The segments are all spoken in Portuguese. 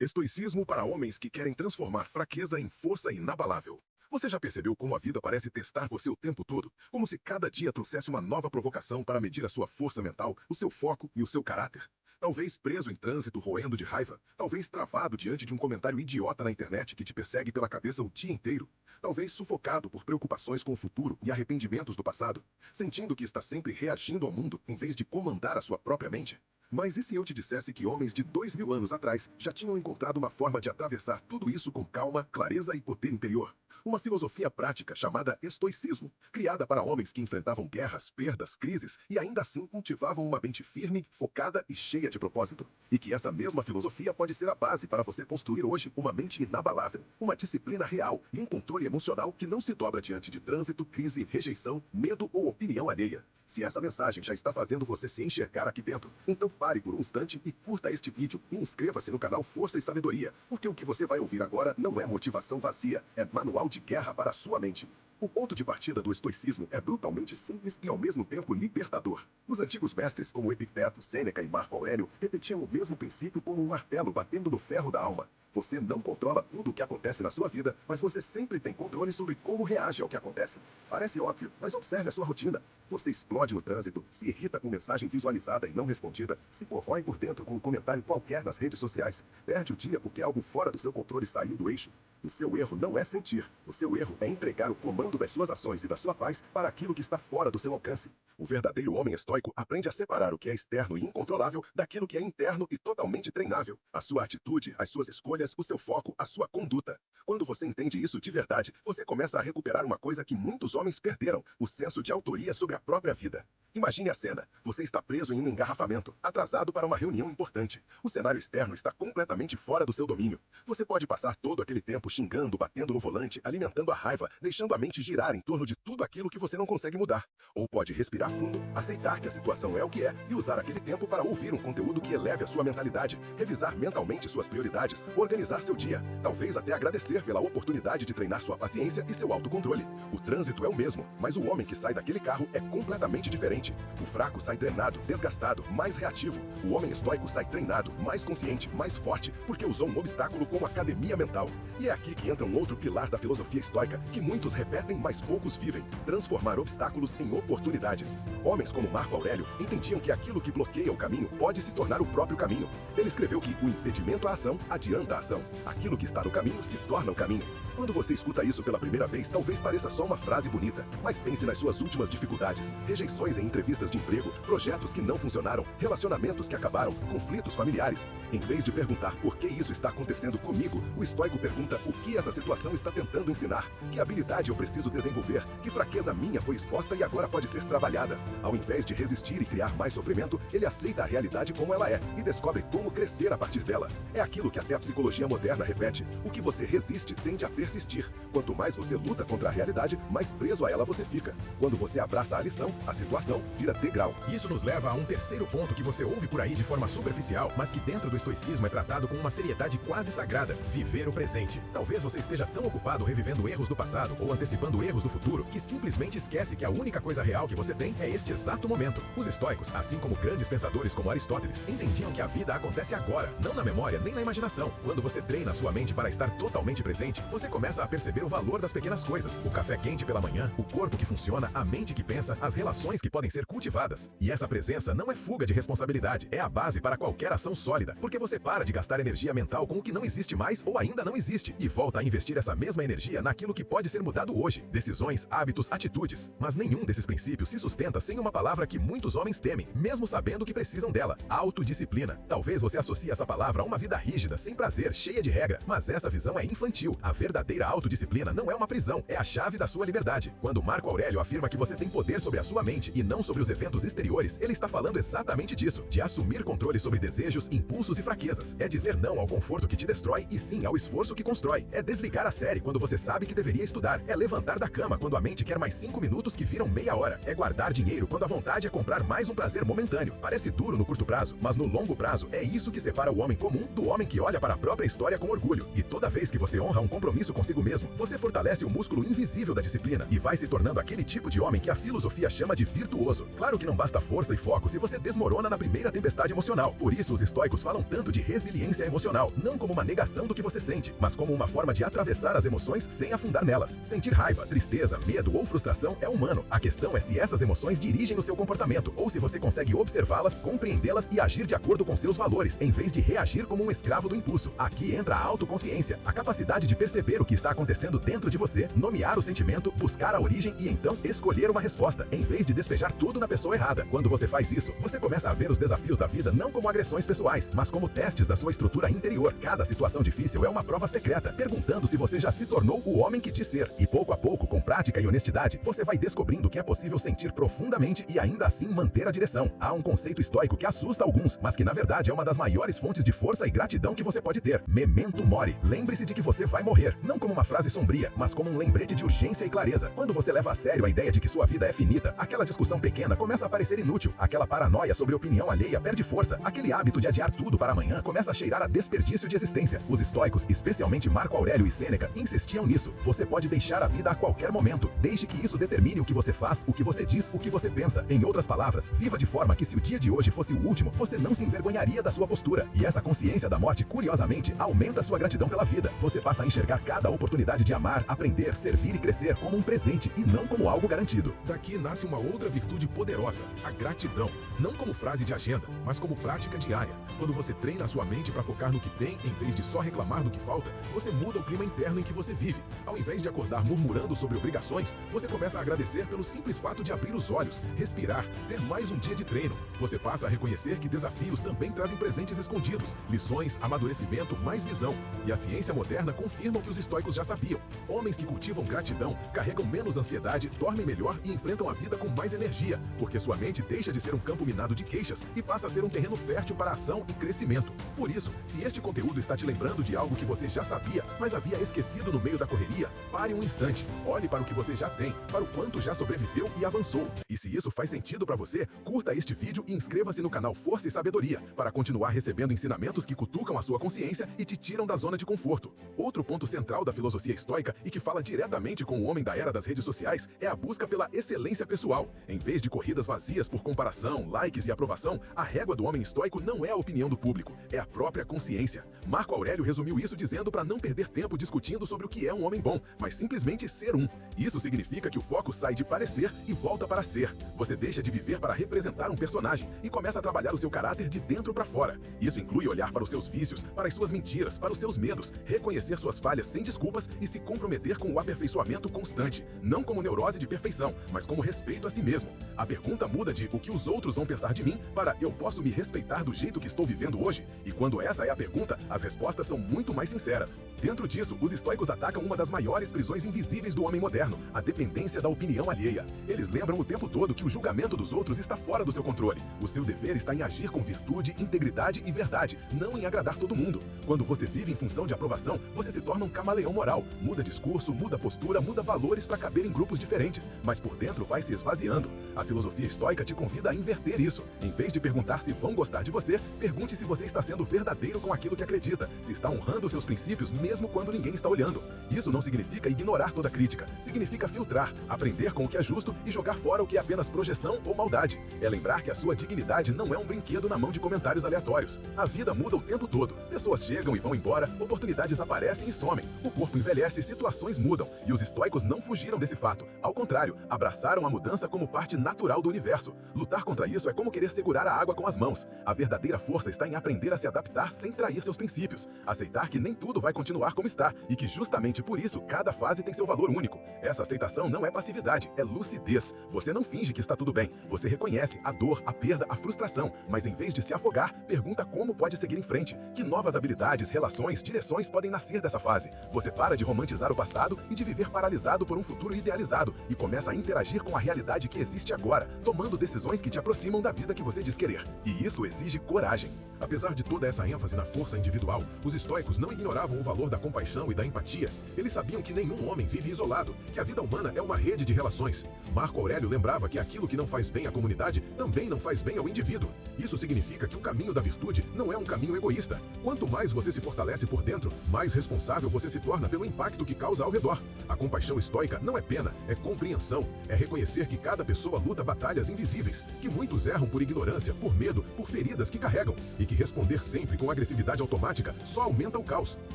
Estoicismo para homens que querem transformar fraqueza em força inabalável. Você já percebeu como a vida parece testar você o tempo todo? Como se cada dia trouxesse uma nova provocação para medir a sua força mental, o seu foco e o seu caráter? Talvez preso em trânsito roendo de raiva, talvez travado diante de um comentário idiota na internet que te persegue pela cabeça o dia inteiro, talvez sufocado por preocupações com o futuro e arrependimentos do passado, sentindo que está sempre reagindo ao mundo em vez de comandar a sua própria mente. Mas e se eu te dissesse que homens de 2000 anos atrás já tinham encontrado uma forma de atravessar tudo isso com calma, clareza e poder interior? Uma filosofia prática chamada estoicismo, criada para homens que enfrentavam guerras, perdas, crises e ainda assim cultivavam uma mente firme, focada e cheia de propósito. E que essa mesma filosofia pode ser a base para você construir hoje uma mente inabalável, uma disciplina real e um controle emocional que não se dobra diante de trânsito, crise, rejeição, medo ou opinião alheia. Se essa mensagem já está fazendo você se enxergar aqui dentro, então pare por um instante e curta este vídeo e inscreva-se no canal Força e Sabedoria, porque o que você vai ouvir agora não é motivação vazia, é manual de guerra para a sua mente. O ponto de partida do estoicismo é brutalmente simples e ao mesmo tempo libertador. Os antigos mestres como Epicteto, Sêneca e Marco Aurélio repetiam o mesmo princípio como um martelo batendo no ferro da alma. Você não controla tudo o que acontece na sua vida, mas você sempre tem controle sobre como reage ao que acontece. Parece óbvio, mas observe a sua rotina. Você explode no trânsito, se irrita com mensagem visualizada e não respondida, se corrói por dentro com um comentário qualquer nas redes sociais, perde o dia porque algo fora do seu controle saiu do eixo. O seu erro não é sentir, o seu erro é entregar o comando das suas ações e da sua paz para aquilo que está fora do seu alcance. O verdadeiro homem estoico aprende a separar o que é externo e incontrolável daquilo que é interno e totalmente treinável. A sua atitude, as suas escolhas, o seu foco, a sua conduta. Quando você entende isso de verdade, você começa a recuperar uma coisa que muitos homens perderam, o senso de autoria sobre a própria vida. Imagine a cena. Você está preso em um engarrafamento, atrasado para uma reunião importante. O cenário externo está completamente fora do seu domínio. Você pode passar todo aquele tempo xingando, batendo no volante, alimentando a raiva, deixando a mente girar em torno de tudo aquilo que você não consegue mudar. Ou pode respirar fundo, aceitar que a situação é o que é e usar aquele tempo para ouvir um conteúdo que eleve a sua mentalidade, revisar mentalmente suas prioridades, organizar seu dia, talvez até agradecer pela oportunidade de treinar sua paciência e seu autocontrole. O trânsito é o mesmo, mas o homem que sai daquele carro é completamente diferente. O fraco sai drenado, desgastado, mais reativo. O homem estoico sai treinado, mais consciente, mais forte, porque usou um obstáculo como academia mental. E é aqui que entra um outro pilar da filosofia estoica, que muitos repetem, mas poucos vivem: transformar obstáculos em oportunidades. Homens como Marco Aurélio entendiam que aquilo que bloqueia o caminho pode se tornar o próprio caminho. Ele escreveu que o impedimento à ação adianta a ação. Aquilo que está no caminho se torna o caminho. Quando você escuta isso pela primeira vez, talvez pareça só uma frase bonita, mas pense nas suas últimas dificuldades, rejeições em entrevistas de emprego, projetos que não funcionaram, relacionamentos que acabaram, conflitos familiares. Em vez de perguntar por que isso está acontecendo comigo, o estoico pergunta o que essa situação está tentando ensinar, que habilidade eu preciso desenvolver, que fraqueza minha foi exposta e agora pode ser trabalhada. Ao invés de resistir e criar mais sofrimento, ele aceita a realidade como ela é e descobre como crescer a partir dela. É aquilo que até a psicologia moderna repete: o que você resiste tende a persistir. Quanto mais você luta contra a realidade, mais preso a ela você fica. Quando você abraça a lição, a situação vira degrau. Isso nos leva a um terceiro ponto que você ouve por aí de forma superficial, mas que dentro do estoicismo é tratado com uma seriedade quase sagrada: viver o presente. Talvez você esteja tão ocupado revivendo erros do passado ou antecipando erros do futuro que simplesmente esquece que a única coisa real que você tem é este exato momento. Os estoicos, assim como grandes pensadores como Aristóteles, entendiam que a vida acontece agora, não na memória nem na imaginação. Quando você treina a sua mente para estar totalmente presente, você começa a perceber o valor das pequenas coisas: o café quente pela manhã, o corpo que funciona, a mente que pensa, as relações que podem ser cultivadas. E essa presença não é fuga de responsabilidade, é a base para qualquer ação sólida, porque você para de gastar energia mental com o que não existe mais ou ainda não existe e volta a investir essa mesma energia naquilo que pode ser mudado hoje: decisões, hábitos, atitudes. Mas nenhum desses princípios se sustenta sem uma palavra que muitos homens temem, mesmo sabendo que precisam dela: autodisciplina. Talvez você associe essa palavra a uma vida rígida, sem prazer, cheia de regra, mas essa visão é infantil. A verdadeira autodisciplina não é uma prisão, é a chave da sua liberdade. Quando Marco Aurélio afirma que você tem poder sobre a sua mente e não sobre os eventos exteriores, ele está falando exatamente disso: de assumir controle sobre desejos, impulsos e fraquezas. É dizer não ao conforto que te destrói e sim ao esforço que constrói. É desligar a série quando você sabe que deveria estudar. É levantar da cama quando a mente quer mais 5 minutos que viram meia hora. É guardar dinheiro quando a vontade é comprar mais um prazer momentâneo. Parece duro no curto prazo, mas no longo prazo é isso que separa o homem comum do homem que olha para a própria história com orgulho. E toda vez que você honra um compromisso consigo mesmo, você fortalece o músculo invisível da disciplina e vai se tornando aquele tipo de homem que a filosofia chama de virtuoso perigoso. Claro que não basta força e foco se você desmorona na primeira tempestade emocional. Por isso, os estoicos falam tanto de resiliência emocional, não como uma negação do que você sente, mas como uma forma de atravessar as emoções sem afundar nelas. Sentir raiva, tristeza, medo ou frustração é humano. A questão é se essas emoções dirigem o seu comportamento, ou se você consegue observá-las, compreendê-las e agir de acordo com seus valores, em vez de reagir como um escravo do impulso. Aqui entra a autoconsciência, a capacidade de perceber o que está acontecendo dentro de você, nomear o sentimento, buscar a origem e então escolher uma resposta, em vez de despejar tudo na pessoa errada. Quando você faz isso, você começa a ver os desafios da vida não como agressões pessoais, mas como testes da sua estrutura interior. Cada situação difícil é uma prova secreta, perguntando se você já se tornou o homem que diz ser. E pouco a pouco, com prática e honestidade, você vai descobrindo que é possível sentir profundamente e ainda assim manter a direção. Há um conceito estoico que assusta alguns, mas que na verdade é uma das maiores fontes de força e gratidão que você pode ter. Memento mori. Lembre-se de que você vai morrer, não como uma frase sombria, mas como um lembrete de urgência e clareza. Quando você leva a sério a ideia de que sua vida é finita, aquela discussão pequena começa a parecer inútil, aquela paranoia sobre opinião alheia perde força, aquele hábito de adiar tudo para amanhã começa a cheirar a desperdício de existência. Os estoicos, especialmente Marco Aurélio e Sêneca, insistiam nisso. Você pode deixar a vida a qualquer momento, desde que isso determine o que você faz, o que você diz, o que você pensa. Em outras palavras, viva de forma que se o dia de hoje fosse o último, você não se envergonharia da sua postura. E essa consciência da morte, curiosamente, aumenta sua gratidão pela vida. Você passa a enxergar cada oportunidade de amar, aprender, servir e crescer como um presente e não como algo garantido. Daqui nasce uma outra virtude poderosa, a gratidão. Não como frase de agenda, mas como prática diária. Quando você treina a sua mente para focar no que tem, em vez de só reclamar do que falta, você muda o clima interno em que você vive. Ao invés de acordar murmurando sobre obrigações, você começa a agradecer pelo simples fato de abrir os olhos, respirar, ter mais um dia de treino. Você passa a reconhecer que desafios também trazem presentes escondidos, lições, amadurecimento, mais visão. E a ciência moderna confirma o que os estoicos já sabiam. Homens que cultivam gratidão carregam menos ansiedade, dormem melhor e enfrentam a vida com mais energia, porque sua mente deixa de ser um campo minado de queixas e passa a ser um terreno fértil para ação e crescimento. Por isso, se este conteúdo está te lembrando de algo que você já sabia, mas havia esquecido no meio da correria, pare um instante, olhe para o que você já tem, para o quanto já sobreviveu e avançou. E se isso faz sentido para você, curta este vídeo e inscreva-se no canal Força e Sabedoria, para continuar recebendo ensinamentos que cutucam a sua consciência e te tiram da zona de conforto. Outro ponto central da filosofia estoica e que fala diretamente com o homem da era das redes sociais é a busca pela excelência pessoal. Em vez de corridas vazias por comparação, likes e aprovação, a régua do homem estoico não é a opinião do público, é a própria consciência. Marco Aurélio resumiu isso dizendo para não perder tempo discutindo sobre o que é um homem bom, mas simplesmente ser um. Isso significa que o foco sai de parecer e volta para ser. Você deixa de viver para representar um personagem e começa a trabalhar o seu caráter de dentro para fora. Isso inclui olhar para os seus vícios, para as suas mentiras, para os seus medos, reconhecer suas falhas sem desculpas e se comprometer com o aperfeiçoamento constante, não como neurose de perfeição, mas como respeito a si mesmo. A pergunta muda de o que os outros vão pensar de mim para eu posso me respeitar do jeito que estou vivendo hoje? E quando essa é a pergunta, as respostas são muito mais sinceras. Dentro disso, os estoicos atacam uma das maiores prisões invisíveis do homem moderno, a dependência da opinião alheia. Eles lembram o tempo todo que o julgamento dos outros está fora do seu controle. O seu dever está em agir com virtude, integridade e verdade, não em agradar todo mundo. Quando você vive em função de aprovação, você se torna um camaleão moral. Muda discurso, muda postura, muda valores para caber em grupos diferentes, mas por dentro vai se esvaziando. A filosofia estoica te convida a inverter isso. Em vez de perguntar se vão gostar de você, pergunte se você está sendo verdadeiro com aquilo que acredita, se está honrando seus princípios mesmo quando ninguém está olhando. Isso não significa ignorar toda crítica, significa filtrar, aprender com o que é justo e jogar fora o que é apenas projeção ou maldade. É lembrar que a sua dignidade não é um brinquedo na mão de comentários aleatórios. A vida muda o tempo todo. Pessoas chegam e vão embora, oportunidades aparecem e somem. O corpo envelhece, situações mudam. E os estoicos não fugiram desse fato. Ao contrário, abraçaram a mudança como parte natural do universo. Lutar contra isso é como querer segurar a água com as mãos. A verdadeira força está em aprender a se adaptar sem trair seus princípios. Aceitar que nem tudo vai continuar como está e que justamente por isso cada fase tem seu valor único. Essa aceitação não é passividade, é lucidez. Você não finge que está tudo bem. Você reconhece a dor, a perda, a frustração, mas em vez de se afogar, pergunta como pode seguir em frente. Que novas habilidades, relações, direções podem nascer dessa fase. Você para de romantizar o passado e de viver paralisado por um futuro idealizado e começa a interagir com a realidade que existe agora, tomando decisões que te aproximam da vida que você diz querer. E isso exige coragem. Apesar de toda essa ênfase na força individual, os estoicos não ignoravam o valor da compaixão e da empatia. Eles sabiam que nenhum homem vive isolado, que a vida humana é uma rede de relações. Marco Aurélio lembrava que aquilo que não faz bem à comunidade também não faz bem ao indivíduo. Isso significa que o caminho da virtude não é um caminho egoísta. Quanto mais você se fortalece por dentro, mais responsável você se torna pelo impacto que causa ao redor. A compaixão estoica não é pena, é compreensão. É reconhecer que cada pessoa luta batalhas invisíveis, que muitos erram por ignorância, por medo, por feridas que carregam, e que responder sempre com agressividade automática só aumenta o caos.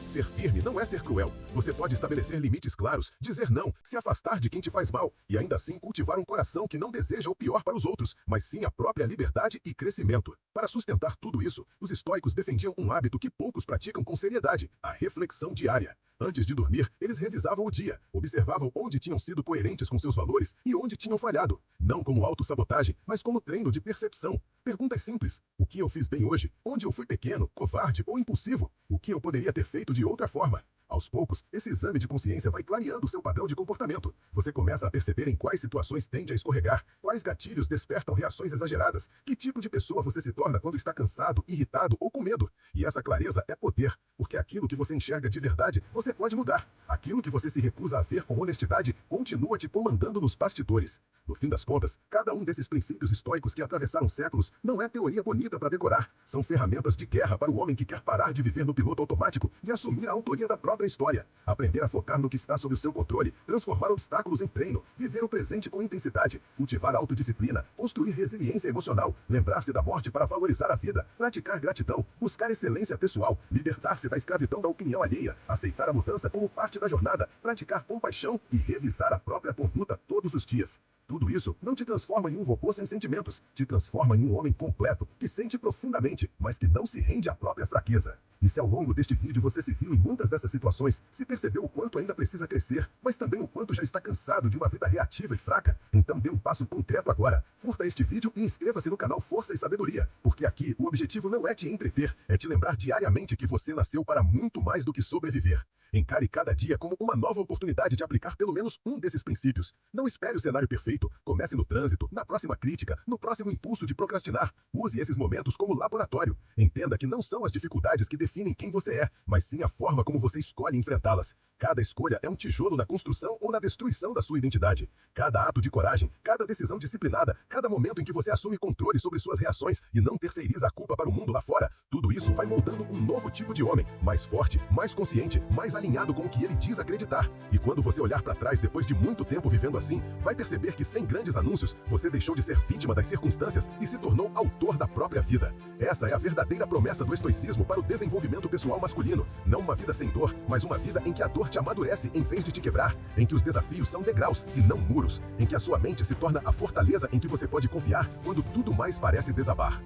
Ser firme não é ser cruel. Você pode estabelecer limites claros, dizer não, se afastar de quem te faz mal, e ainda assim cultivar um coração que não deseja o pior para os outros, mas sim a própria liberdade e crescimento. Para sustentar tudo isso, os estoicos defendiam um hábito que poucos praticam com seriedade: a reflexão diária. Antes de dormir, eles revisavam o dia, observavam onde tinham sido coerentes com seus valores e onde tinham falhado. Não como autossabotagem, mas como treino de percepção. Perguntas simples: o que eu fiz bem hoje? Onde eu fui pequeno, covarde ou impulsivo? O que eu poderia ter feito de outra forma? Aos poucos, esse exame de consciência vai clareando o seu padrão de comportamento. Você começa a perceber em quais situações tende a escorregar, quais gatilhos despertam reações exageradas, que tipo de pessoa você se torna quando está cansado, irritado ou com medo. E essa clareza é poder, porque aquilo que você enxerga de verdade, você pode mudar. Aquilo que você se recusa a ver com honestidade, continua te comandando nos bastidores. No fim das contas, cada um desses princípios estoicos que atravessaram séculos não é teoria bonita para decorar. São ferramentas de guerra para o homem que quer parar de viver no piloto automático e assumir a autoria da própria história. Aprender a focar no que está sob o seu controle, transformar obstáculos em treino, viver o presente com intensidade, cultivar autodisciplina, construir resiliência emocional, lembrar-se da morte para valorizar a vida, praticar gratidão, buscar excelência pessoal, libertar-se da escravidão da opinião alheia, aceitar a mudança como parte da jornada, praticar compaixão e revisar a própria conduta todos os dias. Tudo isso não te transforma em um robô sem sentimentos, te transforma em um homem completo, que sente profundamente, mas que não se rende à própria fraqueza. E se ao longo deste vídeo você se viu em muitas dessas situações, se percebeu o quanto ainda precisa crescer, mas também o quanto já está cansado de uma vida reativa e fraca, então dê um passo concreto agora. Curta este vídeo e inscreva-se no canal Força e Sabedoria, porque aqui o objetivo não é te entreter, é te lembrar diariamente que você nasceu para muito mais do que sobreviver. Encare cada dia como uma nova oportunidade de aplicar pelo menos um desses princípios. Não espere o cenário perfeito. Comece no trânsito, na próxima crítica, no próximo impulso de procrastinar. Use esses momentos como laboratório. Entenda que não são as dificuldades que definem quem você é, mas sim a forma como você escolhe enfrentá-las. Cada escolha é um tijolo na construção ou na destruição da sua identidade. Cada ato de coragem, cada decisão disciplinada, cada momento em que você assume controle sobre suas reações e não terceiriza a culpa para o mundo lá fora, tudo isso vai moldando um novo tipo de homem, mais forte, mais consciente, mais alinhado com o que ele diz acreditar. E quando você olhar para trás depois de muito tempo vivendo assim, vai perceber que sem grandes anúncios, você deixou de ser vítima das circunstâncias e se tornou autor da própria vida. Essa é a verdadeira promessa do estoicismo para o desenvolvimento pessoal masculino. Não uma vida sem dor, mas uma vida em que a dor te amadurece em vez de te quebrar, em que os desafios são degraus e não muros, em que a sua mente se torna a fortaleza em que você pode confiar quando tudo mais parece desabar.